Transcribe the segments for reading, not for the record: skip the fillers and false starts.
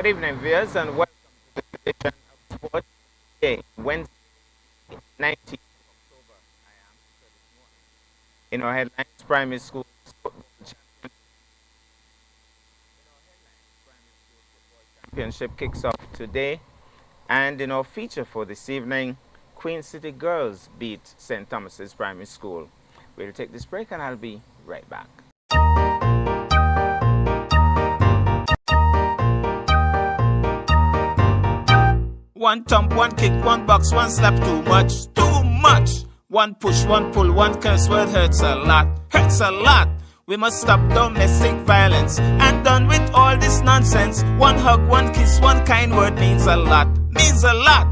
evening, viewers, and welcome to the edition of Sports Day, Wednesday, 19th October. I am Curtis Moore. In our headlines, primary school football championship kicks off today, and in our feature for this evening, Queen City Girls beat St. Thomas's Primary School. We'll take this break, and I'll be right back. One thump, one kick, one box, one slap, too much, too much. One push, one pull, one curse word hurts a lot, hurts a lot. We must stop domestic violence and done with all this nonsense. One hug, one kiss, one kind word means a lot, means a lot.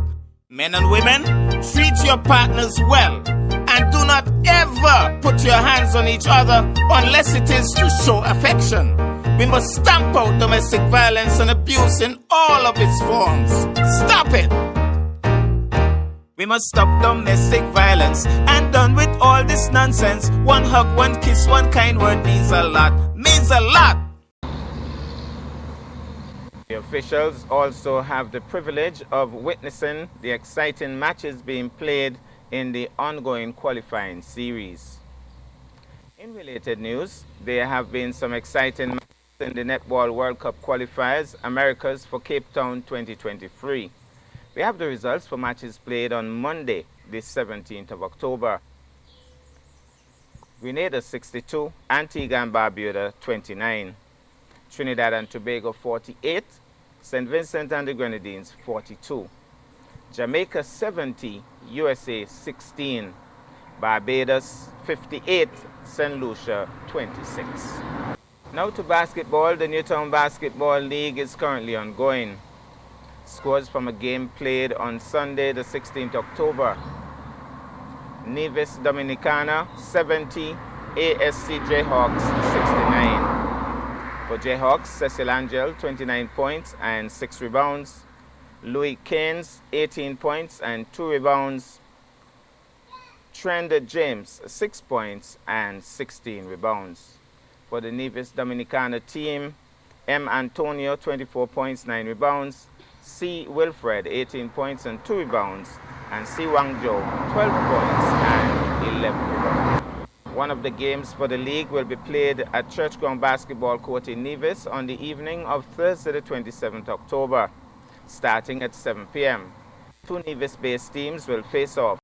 Men and women, treat your partners well and do not ever put your hands on each other unless it is to show affection. We must stamp out domestic violence and abuse in all of its forms. Stop it! We must stop domestic violence and done with all this nonsense. One hug, one kiss, one kind word means a lot, means a lot. The officials also have the privilege of witnessing the exciting matches being played in the ongoing qualifying series. In related news, there have been some exciting matches in the Netball World Cup qualifiers, Americas for Cape Town 2023. We have the results for matches played on Monday, the 17th of October. Grenada 62, Antigua and Barbuda 29, Trinidad and Tobago 48, St. Vincent and the Grenadines 42, Jamaica 70, USA 16, Barbados 58, St. Lucia 26. Now to basketball. The Newtown Basketball League is currently ongoing. Scores from a game played on Sunday, the 16th October. Nevis Dominicana 70, ASC Jayhawks 69. For Jayhawks, Cecil Angel 29 points and 6 rebounds. Louis Keynes 18 points and 2 rebounds. Trent James 6 points and 16 rebounds. For the Nevis Dominicana team, M. Antonio 24 points, 9 rebounds. C. Wilfred 18 points and 2 rebounds. And C. Wangzhou 12 points and 11 rebounds. One of the games for the league will be played at Churchground Basketball Court in Nevis on the evening of Thursday the 27th October, starting at 7 p.m. Two Nevis-based teams will face off.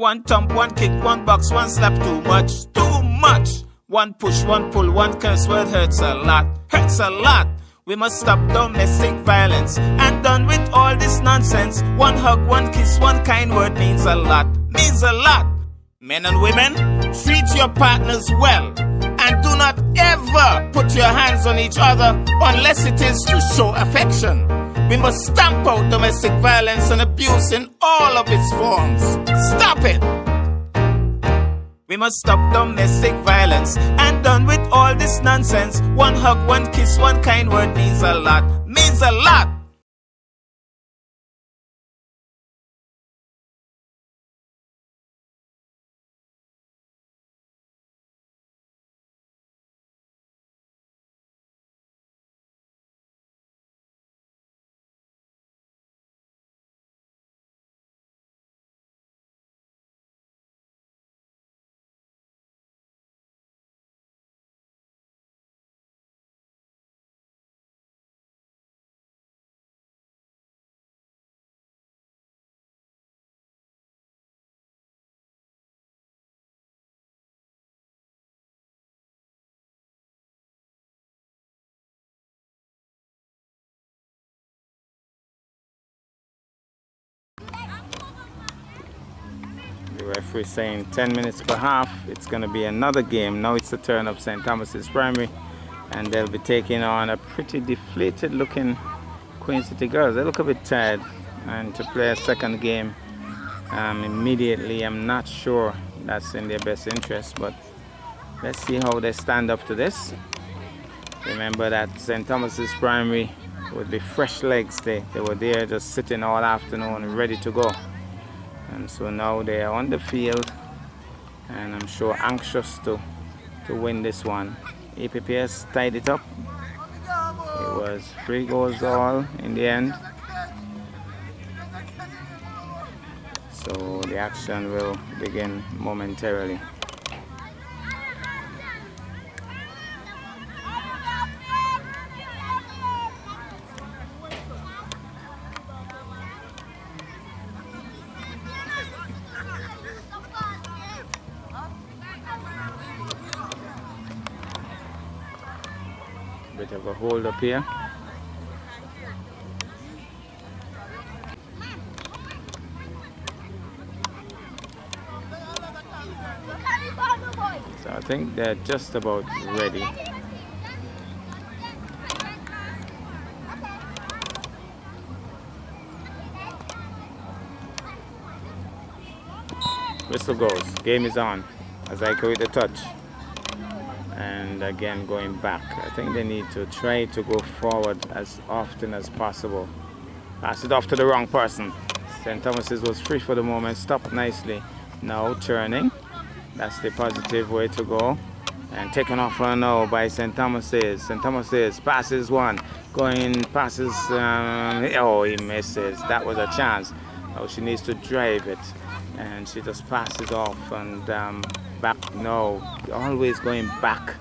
One thump, one kick, one box, one slap, too much, too much. One push, one pull, one curse word hurts a lot, hurts a lot. We must stop domestic violence and done with all this nonsense. One hug, one kiss, one kind word means a lot, means a lot. Men and women, treat your partners well and do not ever Never put your hands on each other unless it is to show affection. We must stamp out domestic violence and abuse in all of its forms. Stop it! We must stop domestic violence and done with all this nonsense. One hug, one kiss, one kind word means a lot. Means a lot! The referee saying 10 minutes per half. It's going to be another game. Now it's the turn of St. Thomas's Primary, and they'll be taking on a pretty deflated looking Queen City Girls. They look a bit tired, and to play a second game immediately, I'm not sure that's in their best interest, but let's see how they stand up to this. Remember that St. Thomas's Primary would be fresh legs. They were there just sitting all afternoon ready to go. And so now they are on the field, and I'm sure anxious to win this one. EPPS tied it up. It was 3 goals all in the end. So the action will begin momentarily. Bit of a hold up here. So I think they're just about ready. Whistle goes. Game is on. Azaika with the touch. And again going back. I think they need to try to go forward as often as possible. Pass it off to the wrong person. St. Thomas's was free for the moment. Stopped nicely. Now turning. That's the positive way to go. And taken off her now by St. Thomas's. St. Thomas's passes one. Going passes. Oh, he misses. That was a chance. Oh, she needs to drive it. And she just passes off and back. No, always going back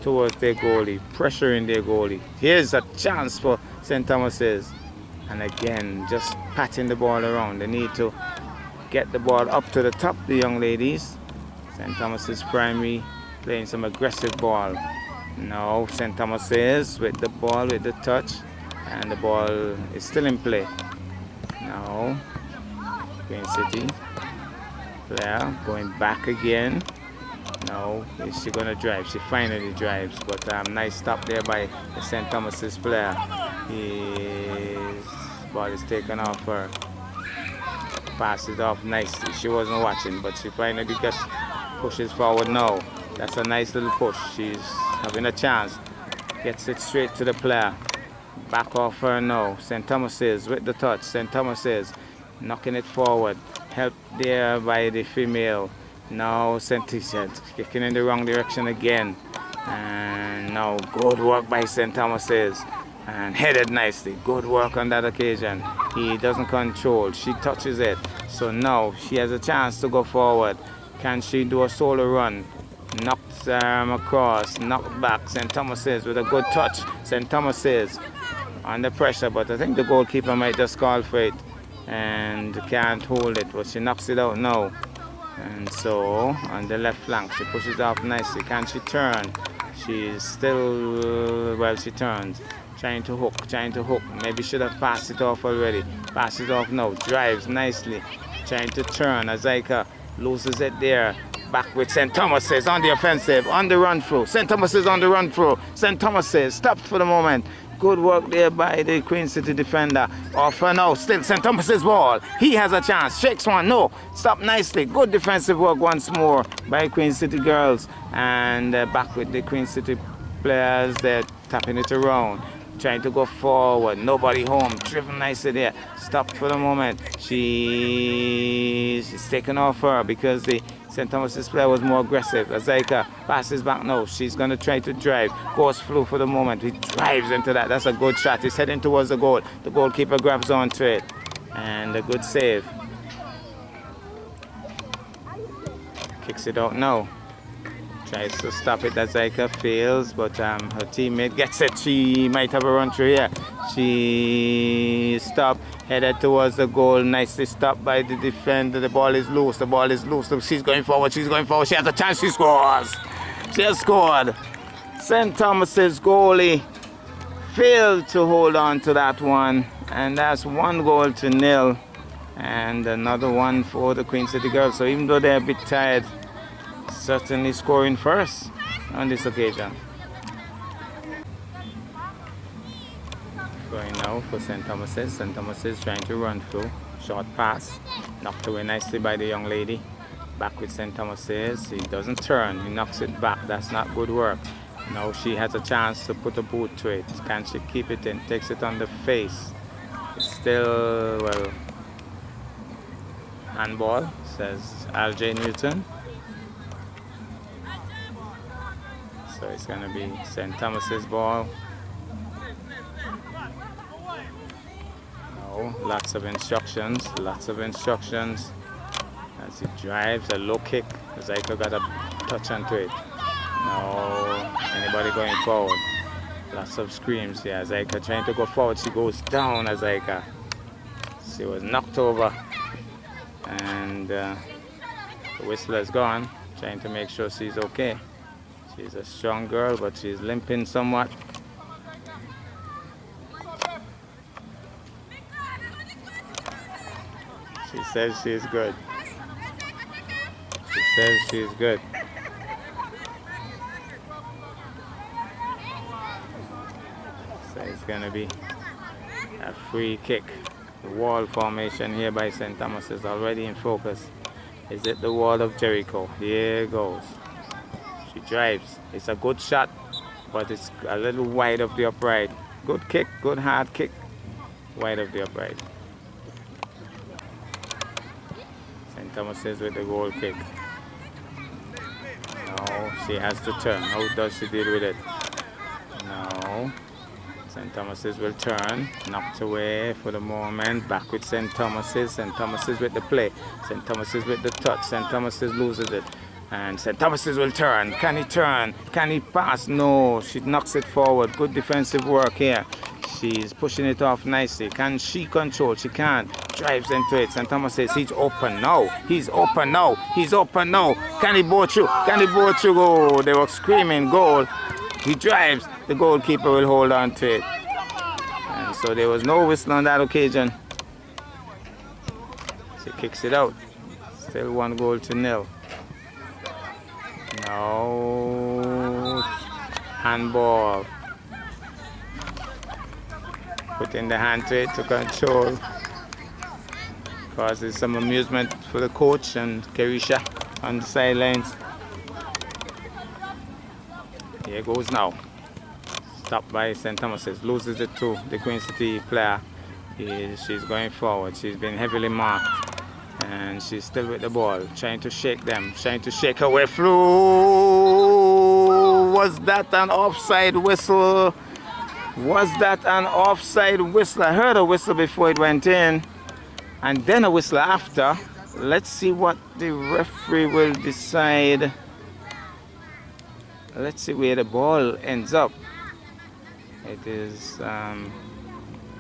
towards their goalie, pressuring their goalie. Here's a chance for St. Thomas's, and again just patting the ball around. They need to get the ball up to the top, the young ladies. St. Thomas's Primary playing some aggressive ball. Now St. Thomas's with the ball, with the touch, and the ball is still in play. Now Queen City player going back again. Now is she gonna drive? She finally drives, but nice stop there by the St. Thomas's player. His ball is taken off her. Passes off nicely. She wasn't watching, but she finally just pushes forward now. That's a nice little push. She's having a chance. Gets it straight to the player. Back off her now. St. Thomas's with the touch. St. Thomas's knocking it forward. Help there by the female. Now St. Thomas's kicking in the wrong direction again. And now good work by St. Thomas's. And headed nicely. Good work on that occasion. He doesn't control. She touches it. So now she has a chance to go forward. Can she do a solo run? Knocked across, knocked back. St. Thomas's with a good touch. St. Thomas's under pressure, but I think the goalkeeper might just call for it and can't hold it, but she knocks it out now. And so on the left flank, she pushes off nicely. Can she turn? She's still, well, she turns. Trying to hook. Maybe should have passed it off already. Passes off now, drives nicely. Trying to turn. Azaika loses it there. Back with St. Thomas's on the offensive, on the run through. St. Thomas's on the run through. St. Thomas's stopped for the moment. Good work there by the Queen City defender. Off for now, still St. Thomas's ball. He has a chance, shakes one, no. Stop nicely, good defensive work once more by Queen City girls. And back with the Queen City players, they're tapping it around. Trying to go forward, nobody home, driven nicely there. Stopped for the moment. She's taken off her because the St. Thomas's player was more aggressive. Azaika passes back now. She's going to try to drive. Goes through for the moment. He drives into that. That's a good shot. He's heading towards the goal. The goalkeeper grabs onto it. And a good save. Kicks it out now. Tries to stop it. Azaika fails, but her teammate gets it. She might have a run through here. She stopped, headed towards the goal. Nicely stopped by the defender. The ball is loose. The ball is loose. She's going forward. She's going forward. She has a chance. She scores. She has scored. St. Thomas's goalie failed to hold on to that one, and that's 1-0. And another one for the Queen City girls. So even though they're a bit tired, certainly scoring first on this occasion. Going now for St. Thomas's. St. Thomas's trying to run through. Short pass. Knocked away nicely by the young lady. Back with St. Thomas's. He doesn't turn. He knocks it back. That's not good work. Now she has a chance to put a boot to it. Can she keep it in? Takes it on the face. It's still, well, handball, says Al-J Newton. So it's going to be St. Thomas's ball. No, lots of instructions, As he drives, a low kick. Azaika got a touch onto it. No, anybody going forward. Lots of screams here. Azaika trying to go forward. She goes down, Azaika. She was knocked over. And the whistle is gone, trying to make sure she's okay. She's a strong girl, but she's limping somewhat. She says she's good. She says she's good. So it's going to be a free kick. The wall formation here by St. Thomas is already in focus. Is it the wall of Jericho? Here it goes. She drives. It's a good shot, but it's a little wide of the upright. Good kick, good hard kick, wide of the upright. St. Thomas is with the goal kick. No, she has to turn. How does she deal with it? No. St. Thomas's will turn, knocked away for the moment. Back with St. Thomas's. St. Thomas's with the play. St. Thomas's with the touch. St. Thomas's loses it. And St. Thomas's will turn. Can he turn? Can he pass? No. She knocks it forward. Good defensive work here. She's pushing it off nicely. Can she control? She can't. Drives into it. St. Thomas says he's open now. He's open now. He's open now. Can he board through? Can he board through? Oh, they were screaming goal. He drives. The goalkeeper will hold on to it. And so there was no whistle on that occasion. She kicks it out. Still 1-0. No. Handball. Putting the hand to it to control. Causes some amusement for the coach and Kerisha on the sidelines. Here goes now. Stopped by St. Thomas's. Loses it to the Queen City player. She's going forward. She's been heavily marked. And she's still with the ball. Trying to shake them. Trying to shake her way through. Was that an offside whistle? Was that an offside whistle? I heard a whistle before it went in. And then a whistle after. Let's see what the referee will decide. Let's see where the ball ends up. It is,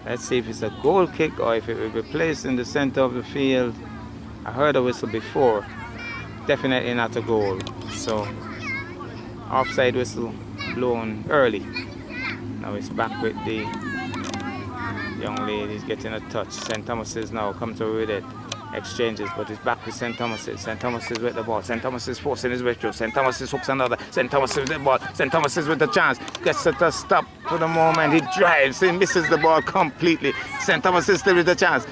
let's see if it's a goal kick or if it will be placed in the center of the field. I heard a whistle before. Definitely not a goal. So, offside whistle blown early. Now it's back with the young ladies getting a touch. St. Thomas's now comes over with it. exchanges, but it's back with St. Thomas's. St. Thomas's with the ball. St. Thomas is forcing his way through. St. Thomas's hooks another. St. Thomas's with the ball. St. Thomas's with the chance. Gets it to stop for the moment. He drives. He misses the ball completely. St. Thomas's still with the chance.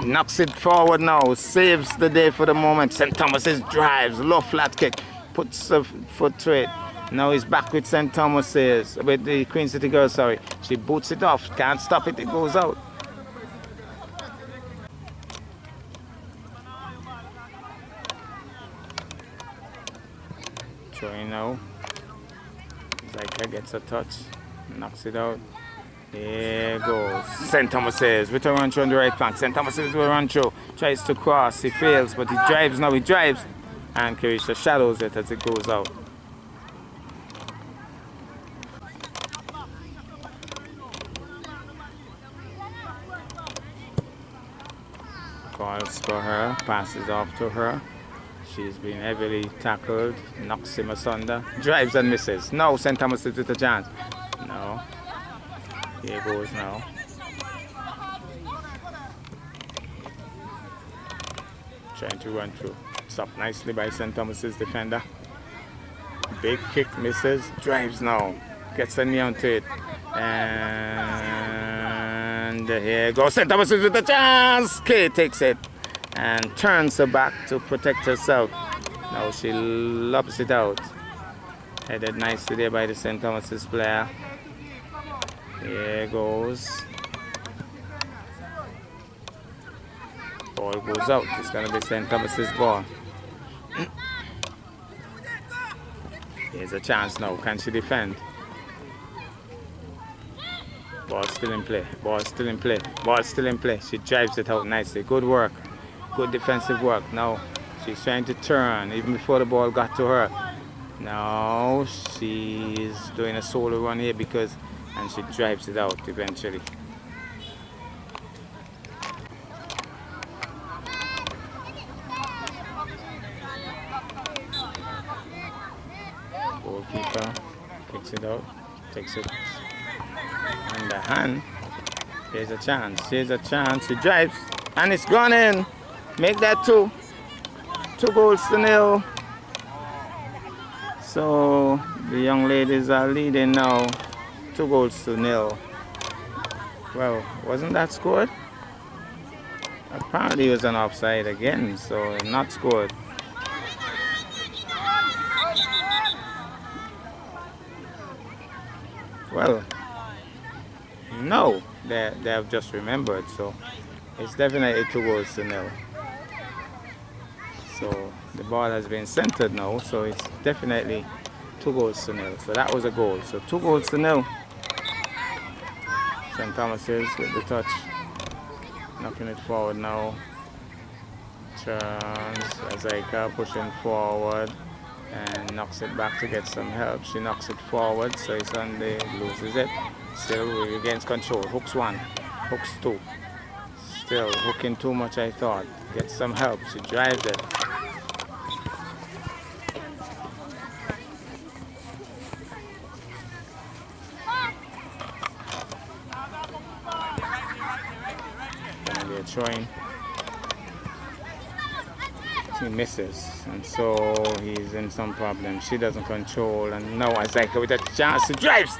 Knocks it forward now. Saves the day for the moment. St. Thomas's drives. Low flat kick. Puts a foot to it. Now he's back with St. Thomas's. With the Queen City Girls, sorry. She boots it off. Can't stop it. It goes out. Throwing now. Zyka gets a touch. Knocks it out. Here goes St. Thomas's with a run through on the right flank. St. Thomas's with a run through. Tries to cross. He fails, but he drives now. He drives. And Carisha shadows it as it goes out. Calls for her. Passes off to her. She's been heavily tackled, knocks him asunder, drives and misses. No, St. Thomas with a chance. No. Here goes now. Trying to run through. Stopped nicely by St. Thomas's defender. Big kick misses, drives now. Gets a knee onto it. And here goes St. Thomas's with a chance. Kay takes it and turns her back to protect herself. Now she lobs it out. Headed nicely there by the St. Thomas's player. Here goes. Ball goes out. It's going to be St. Thomas's ball. Here's a chance now. Can she defend? Ball still in play. Ball still in play. Ball still in play. She drives it out nicely. Good work. Good defensive work. Now she's trying to turn even before the ball got to her. Now she's doing a solo run here and she drives it out eventually. Goalkeeper kicks it out, takes it in the hand. Here's a chance. Here's a chance. She drives and it's gone in. Make that 2 goals to 0. So the young ladies are leading now 2 goals to 0. Well, wasn't that scored? Apparently it was an offside again, so not scored. Well, no, they have just remembered, so it's definitely 2 goals to 0. So the ball has been centered now, so it's definitely 2 goals to 0. So that was a goal. So 2 goals to 0. St. Thomas's with the touch, knocking it forward now. Turns, Zyka pushing forward and knocks it back to get some help. She knocks it forward, so it's on the loses it. Still regains control. Hooks 1, hooks 2. Still hooking too much, I thought. Gets some help. She drives it. They're throwing. He misses, and so he's in some problem. She doesn't control, and now Zyka with a chance. She drives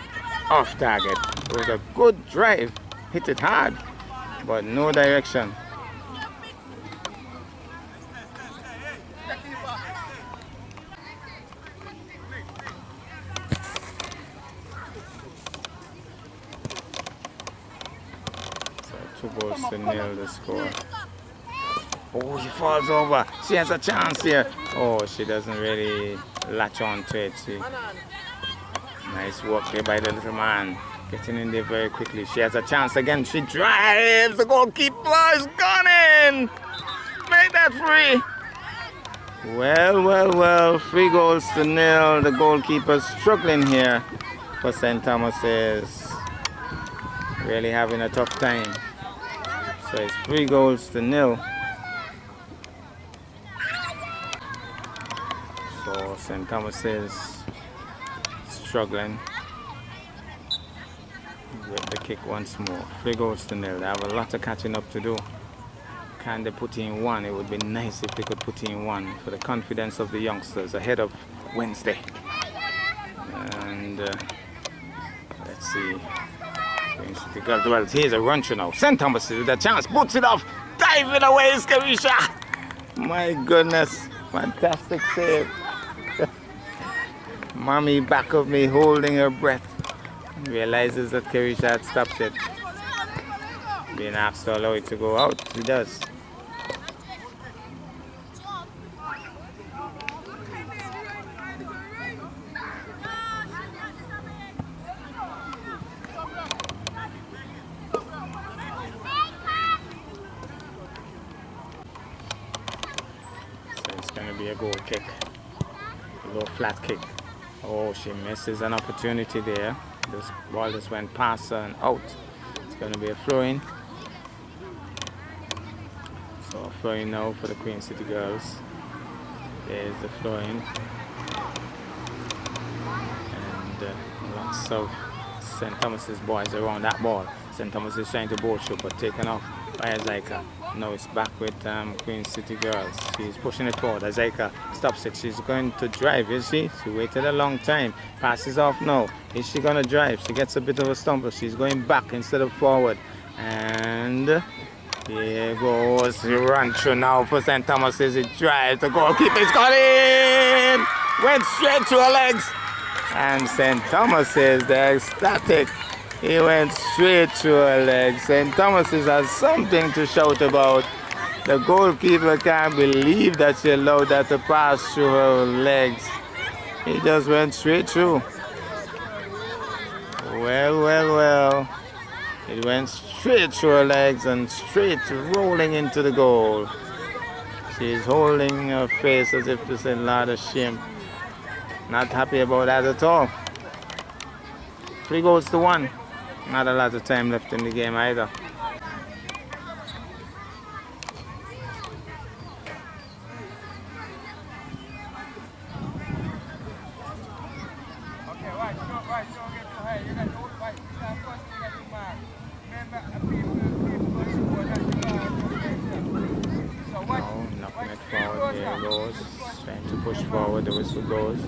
off target. It was a good drive. Hit it hard, but no direction. So 2 goals to 0 the score. Oh, she falls over. She has a chance here. Oh, she doesn't really latch on to it. Nice work here by the little man. Getting in there very quickly. She has a chance again. She drives. The goalkeeper is gone in. Make that free. Well. 3 goals to 0. The goalkeeper struggling here for St. Thomas's. Really having a tough time. So it's 3 goals to 0. So St. Thomas's struggling with the kick once more. 3 goals to 0. They have a lot of catching up to do. Can they put in one? It would be nice if they could put in one for the confidence of the youngsters ahead of Wednesday. And let's see. The girls, well, here's a run through now. St. Thomas with a chance, puts it off, diving away, Carisha. My goodness, fantastic save. Mommy back of me holding her breath. Realizes that Carisha had stopped it. Being asked to allow it to go out, he does. A goal kick, a low flat kick. Oh, she misses an opportunity there. This ball just went past her and out. It's going to be a throw-in. So a throw-in now for the Queen City girls. There's the throw-in. And lots of St. Thomas's boys around that ball. St. Thomas is trying to bowl shoot, but taken off by Azaika. Now it's back with Queen City girls. She's pushing it forward. Azaika stops it. She's going to drive, is she? She waited a long time. Passes off now. Is she going to drive? She gets a bit of a stumble. She's going back instead of forward. And here goes the run through now for St. Thomas's. It drives. The goalkeeper's got in. Went straight to her legs. And St. Thomas's, they're ecstatic. He went straight to her legs. St. Thomas's has something to shout about. The goalkeeper can't believe that she allowed that to pass through her legs. He just went straight through. Well. It went straight through her legs and straight rolling into the goal. She's holding her face as if to say, Lord of shame. Not happy about that at all. 3-1. Not a lot of time left in the game either. Knocking it forward, here it goes. Trying to push forward, the whistle goes.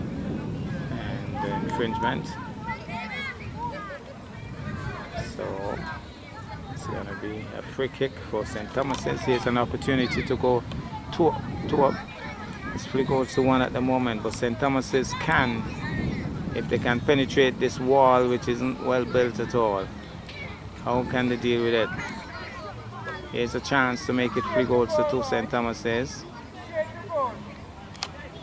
And the infringement. So it's going to be a free kick for St. Thomas's. Here's an opportunity to go two up. It's 3-1 at the moment, but St. Thomas's can, if they can penetrate this wall, which isn't well built at all. How can they deal with it? Here's a chance to make it 3-2 St. Thomas's.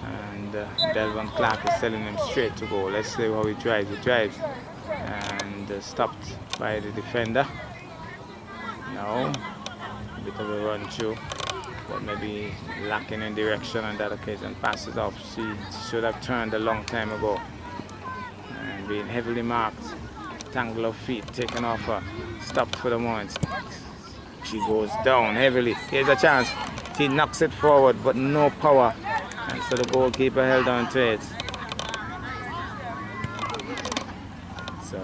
And Delvin Clark is telling him straight to go. Let's see how he drives. He drives and stopped by the defender. Now, a bit of a run through, but maybe lacking in direction on that occasion. Passes off. She should have turned a long time ago. And being heavily marked. Tangle of feet taken off her. Stopped for the moment. She goes down heavily. Here's a chance. She knocks it forward, but no power. And so the goalkeeper held on to it. So,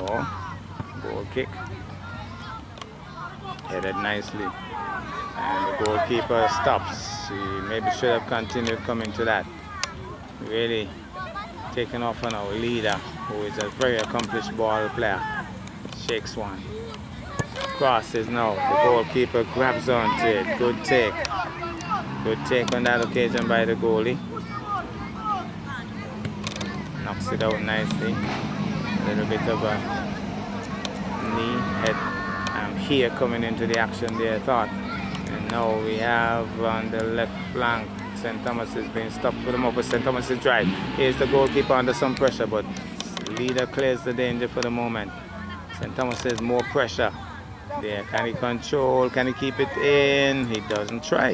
goal kick. Headed nicely. And the goalkeeper stops. She maybe should have continued coming to that. Really taken off on our leader, who is a very accomplished ball player. Shakes one. Crosses now. The goalkeeper grabs onto it. Good take. Good take on that occasion by the goalie. Knocks it out nicely. A little bit of a knee, head, here coming into the action there, I thought. And now we have on the left flank, St. Thomas is being stopped for the moment. St. Thomas is dry. Here's the goalkeeper under some pressure, but leader clears the danger for the moment. St. Thomas has more pressure there. Can he control? Can he keep it in? He doesn't try.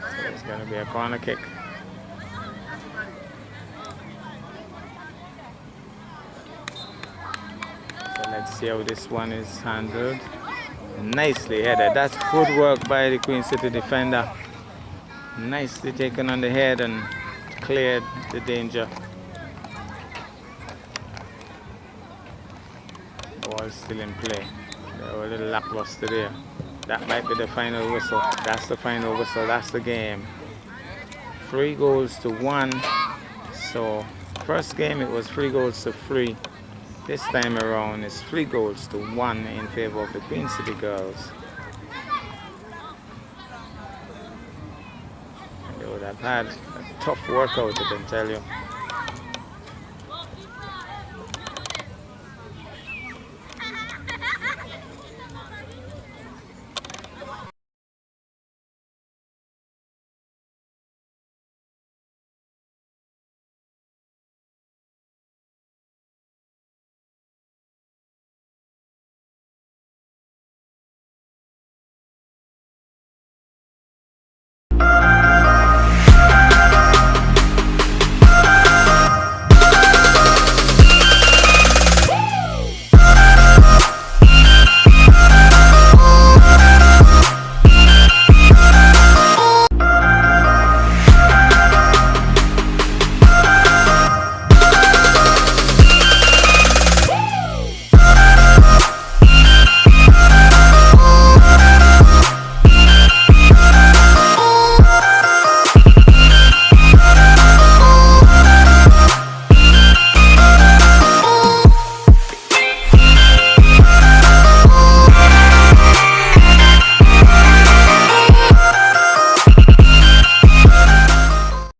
So it's going to be a corner kick. So let's see how this one is handled. Nicely headed. That's good work by the Queen City defender. Nicely taken on the head and cleared the danger. ball still in play. They were a little lackluster there. That might be the final whistle. That's the final whistle. That's the game. 3 goals to 1. So first game it was 3 goals to 3. This time around it's 3 goals to 1 in favor of the Queen City Girls. And they would have had a tough workout, I can tell you.